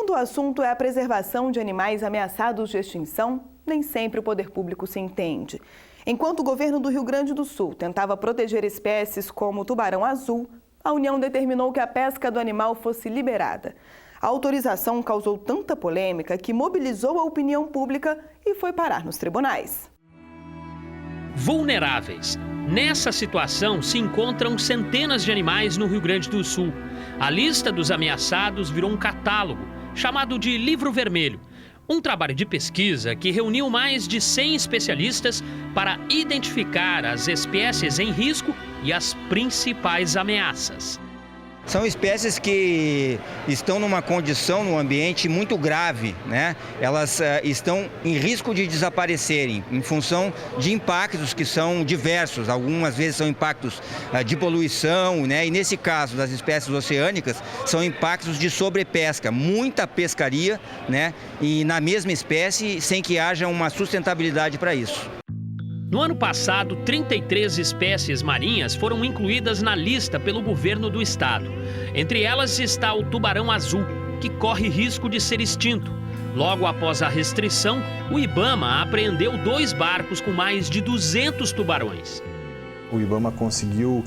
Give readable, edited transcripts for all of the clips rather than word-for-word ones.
Quando o assunto é a preservação de animais ameaçados de extinção, nem sempre o poder público se entende. Enquanto o governo do Rio Grande do Sul tentava proteger espécies como o tubarão-azul, a União determinou que a pesca do animal fosse liberada. A autorização causou tanta polêmica que mobilizou a opinião pública e foi parar nos tribunais. Vulneráveis. Nessa situação se encontram centenas de animais no Rio Grande do Sul. A lista dos ameaçados virou um catálogo, chamado de Livro Vermelho. Um trabalho de pesquisa que reuniu mais de 100 especialistas para identificar as espécies em risco e as principais ameaças. São espécies que estão numa condição no ambiente muito grave, né? Elas estão em risco de desaparecerem em função de impactos que são diversos. Algumas vezes são impactos de poluição, né? E nesse caso das espécies oceânicas, são impactos de sobrepesca, muita pescaria, né? E na mesma espécie sem que haja uma sustentabilidade para isso. No ano passado, 33 espécies marinhas foram incluídas na lista pelo governo do estado. Entre elas está o tubarão-azul, que corre risco de ser extinto. Logo após a restrição, o IBAMA apreendeu 2 barcos com mais de 200 tubarões. O IBAMA conseguiu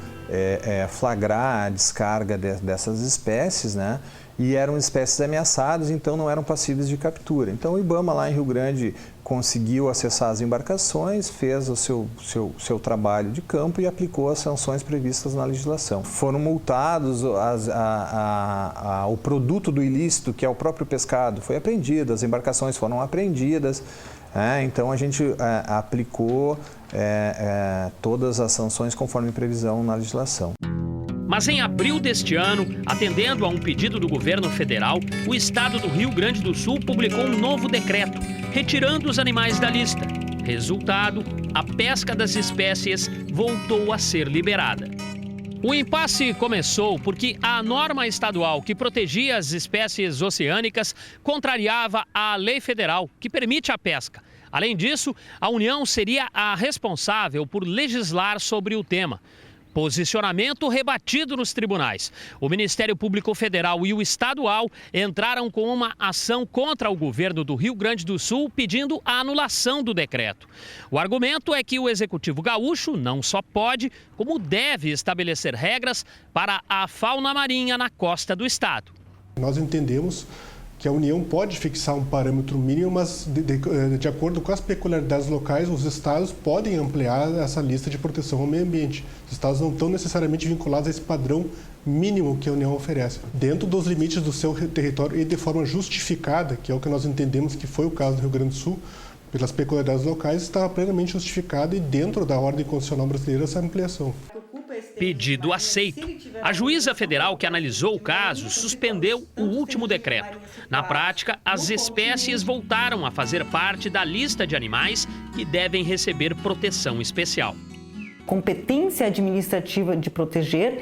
flagrar a descarga dessas espécies, né? E eram espécies ameaçadas, então não eram passíveis de captura. Então o IBAMA lá em Rio Grande conseguiu acessar as embarcações, fez o seu trabalho de campo e aplicou as sanções previstas na legislação. Foram multados, o produto do ilícito, que é o próprio pescado, foi apreendido, as embarcações foram apreendidas. Então a gente aplicou todas as sanções conforme previsão na legislação. Mas em abril deste ano, atendendo a um pedido do governo federal, o estado do Rio Grande do Sul publicou um novo decreto, retirando os animais da lista. Resultado, a pesca das espécies voltou a ser liberada. O impasse começou porque a norma estadual que protegia as espécies oceânicas contrariava a lei federal que permite a pesca. Além disso, a União seria a responsável por legislar sobre o tema. Posicionamento rebatido nos tribunais. O Ministério Público Federal e o Estadual entraram com uma ação contra o governo do Rio Grande do Sul pedindo a anulação do decreto. O argumento é que o Executivo gaúcho não só pode, como deve estabelecer regras para a fauna marinha na costa do estado. Nós entendemos que a União pode fixar um parâmetro mínimo, mas de acordo com as peculiaridades locais, os estados podem ampliar essa lista de proteção ao meio ambiente. Os estados não estão necessariamente vinculados a esse padrão mínimo que a União oferece. Dentro dos limites do seu território e de forma justificada, que é o que nós entendemos que foi o caso do Rio Grande do Sul, pelas peculiaridades locais, estava plenamente justificada e dentro da ordem constitucional brasileira essa ampliação. Pedido aceito. A juíza federal que analisou o caso suspendeu o último decreto. Na prática, as espécies voltaram a fazer parte da lista de animais que devem receber proteção especial. Competência administrativa de proteger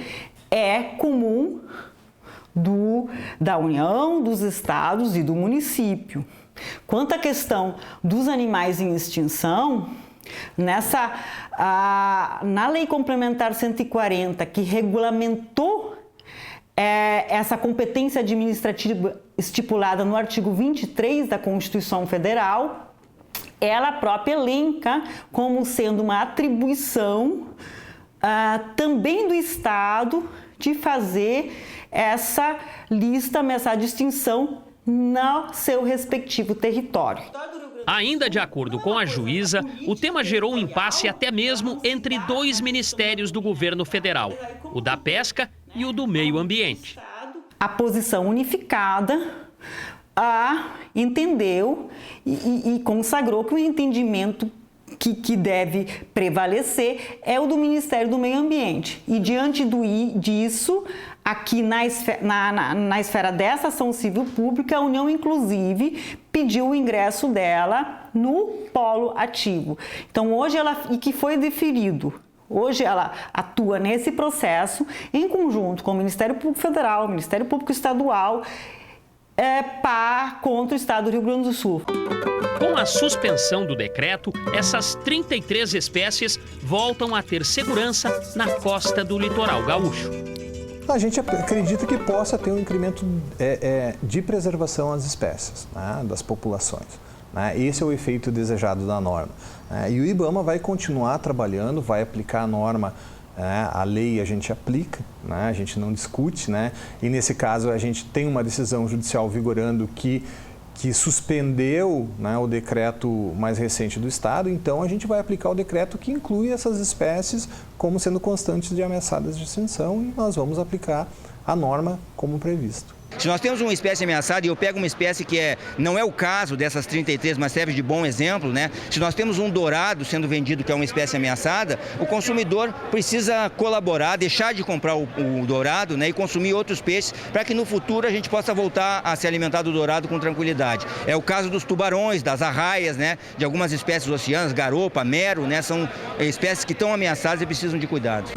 é comum da União, dos estados e do município. Quanto à questão dos animais em extinção, na Lei Complementar 140, que regulamentou essa competência administrativa estipulada no artigo 23 da Constituição Federal, ela própria elenca como sendo uma atribuição também do Estado de fazer essa lista ameaçada de extinção no seu respectivo território. Ainda de acordo com a juíza, o tema gerou um impasse até mesmo entre 2 ministérios do governo federal, o da Pesca e o do Meio Ambiente. A posição unificada entendeu e consagrou que o entendimento que deve prevalecer é o do Ministério do Meio Ambiente. E diante disso, aqui na esfera dessa ação civil pública, a União, inclusive, pediu o ingresso dela no polo ativo. Então, hoje e que foi deferido. Hoje ela atua nesse processo em conjunto com o Ministério Público Federal, o Ministério Público Estadual, contra o estado do Rio Grande do Sul. Com a suspensão do decreto, essas 33 espécies voltam a ter segurança na costa do litoral gaúcho. A gente acredita que possa ter um incremento de preservação às espécies, né, das populações. Né? Esse é o efeito desejado da norma. E o IBAMA vai continuar trabalhando, vai aplicar a norma, a lei a gente aplica, né? A gente não discute, né? E nesse caso a gente tem uma decisão judicial vigorando que suspendeu, né, o decreto mais recente do Estado, então a gente vai aplicar o decreto que inclui essas espécies como sendo constantes de ameaçadas de extinção e nós vamos aplicar a norma como previsto. Se nós temos uma espécie ameaçada e eu pego uma espécie que não é o caso dessas 33, mas serve de bom exemplo, né? Se nós temos um dourado sendo vendido que é uma espécie ameaçada, o consumidor precisa colaborar, deixar de comprar o dourado, né, e consumir outros peixes para que no futuro a gente possa voltar a se alimentar do dourado com tranquilidade. É o caso dos tubarões, das arraias, né, de algumas espécies oceanas, garopa, mero, né, são espécies que estão ameaçadas e precisam de cuidado.